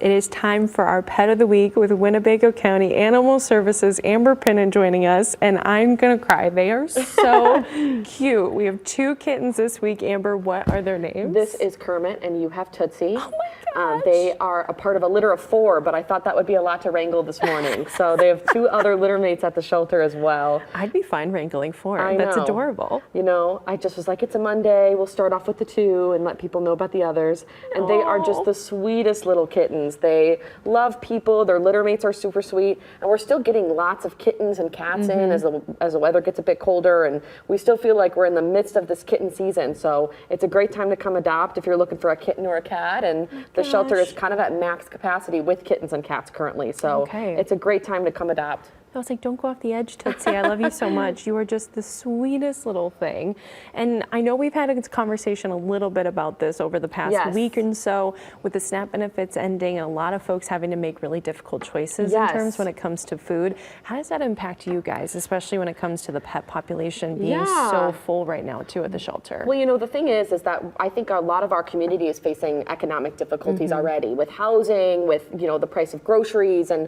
It is time for our Pet of the Week with Winnebago County Animal Services. Amber Pinnon joining us, and I'm gonna cry. They are so cute. We have 2 kittens this week. Amber, what are their names? This is Kermit, and you have Tootsie. Oh my gosh. They are a part of a litter of 4, but I thought that would be a lot to wrangle this morning. So they have 2 other litter mates at the shelter as well. I'd be fine wrangling 4. I That's know. adorable. You know, I just was like, it's a Monday. We'll start off with the 2 and let people know about the others. And they are just the sweetest little kittens. They love people. Their litter mates are super sweet. And we're still getting lots of kittens and cats in as the weather gets a bit colder. And we still feel like we're in the midst of this kitten season. So it's a great time to come adopt if you're looking for a kitten or a cat. And the shelter is kind of at max capacity with kittens and cats currently. So it's a great time to come adopt. I was like, don't go off the edge, Tootsie. I love you so much. You are just the sweetest little thing. And I know we've had a conversation a little bit about this over the past week and so with the SNAP benefits ending and a lot of folks having to make really difficult choices in terms when it comes to food. How does that impact you guys, especially when it comes to the pet population being so full right now too at the shelter? Well, you know, the thing is that I think a lot of our community is facing economic difficulties already with housing, with, you know, the price of groceries and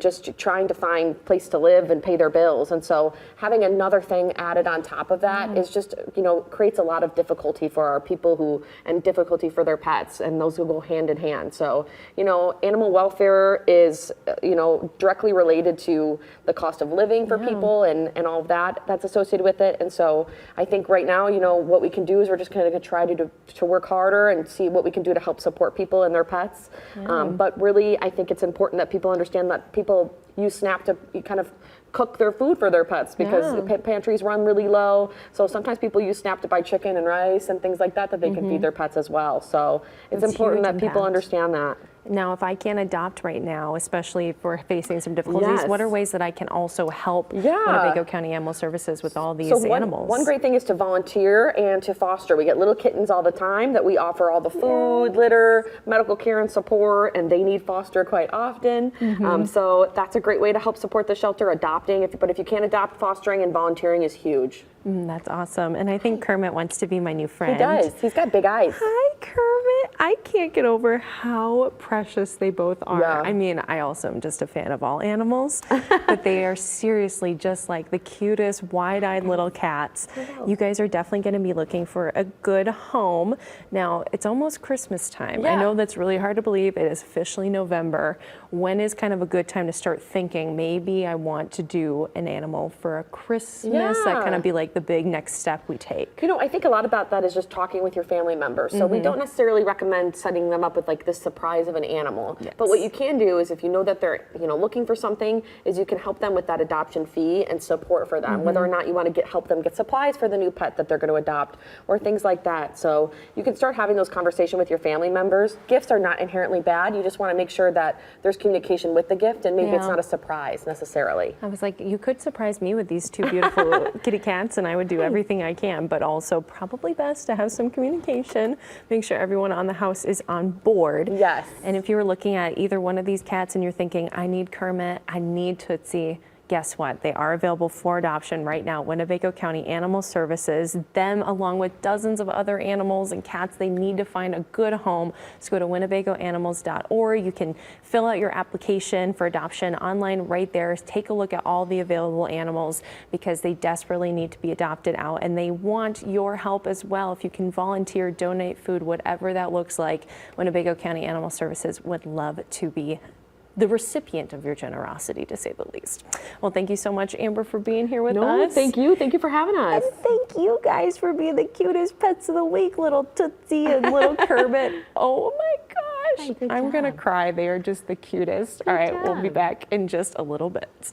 just trying to find place to live and pay their bills. And so having another thing added on top of that is just, you know, creates a lot of difficulty for our people and difficulty for their pets, and those will go hand in hand. So, you know, animal welfare is, you know, directly related to the cost of living for people and all of that that's associated with it. And so I think right now, you know, what we can do is we're just going to try to work harder and see what we can do to help support people and their pets. But really, I think it's important that people understand that people use SNAP to kind of cook their food for their pets because pantries run really low. So sometimes people use SNAP to buy chicken and rice and things like that they can feed their pets as well. So it's important that people understand that. Now, if I can't adopt right now, especially if we're facing some difficulties, what are ways that I can also help Winnebago County Animal Services with all these animals? One great thing is to volunteer and to foster. We get little kittens all the time that we offer all the food, litter, medical care and support, and they need foster quite often. So that's a great way to help support the shelter, adopting. But if you can't adopt, fostering and volunteering is huge. That's awesome. And I think Kermit wants to be my new friend. He does. He's got big eyes. Hi, Kermit. I can't get over how precious they both are. I mean, I also am just a fan of all animals, but they are seriously just like the cutest, wide-eyed little cats. You guys are definitely going to be looking for a good home. Now, it's almost Christmas time. I know that's really hard to believe. It is officially November. When is kind of a good time to start thinking, maybe I want to do an animal for a Christmas? That kind of be like the big next step we take. You know, I think a lot about that is just talking with your family members. So we don't necessarily recommend setting them up with like this surprise of an animal. But what you can do is if you know that they're, you know, looking for something, is you can help them with that adoption fee and support for them, whether or not you want to help them get supplies for the new pet that they're going to adopt or things like that. So you can start having those conversations with your family members. Gifts are not inherently bad. You just want to make sure that there's communication with the gift and maybe it's not a surprise necessarily. I was like, you could surprise me with these 2 beautiful kitty cats and I would do everything I can, but also probably best to have some communication, make sure everyone on the house is on board. And if you were looking at either one of these cats and you're thinking, I need Kermit, I need Tootsie, guess what? They are available for adoption right now. Winnebago County Animal Services, them along with dozens of other animals and cats, they need to find a good home. So go to winnebagoanimals.org. You can fill out your application for adoption online right there. Take a look at all the available animals because they desperately need to be adopted out and they want your help as well. If you can volunteer, donate food, whatever that looks like, Winnebago County Animal Services would love to be the recipient of your generosity, to say the least. Well, thank you so much, Amber, for being here with us. Thank you. Thank you for having us. And thank you guys for being the cutest pets of the week, little Tootsie and little Kermit. Oh my gosh. I'm going to cry. They are just the cutest. All right, we'll be back in just a little bit.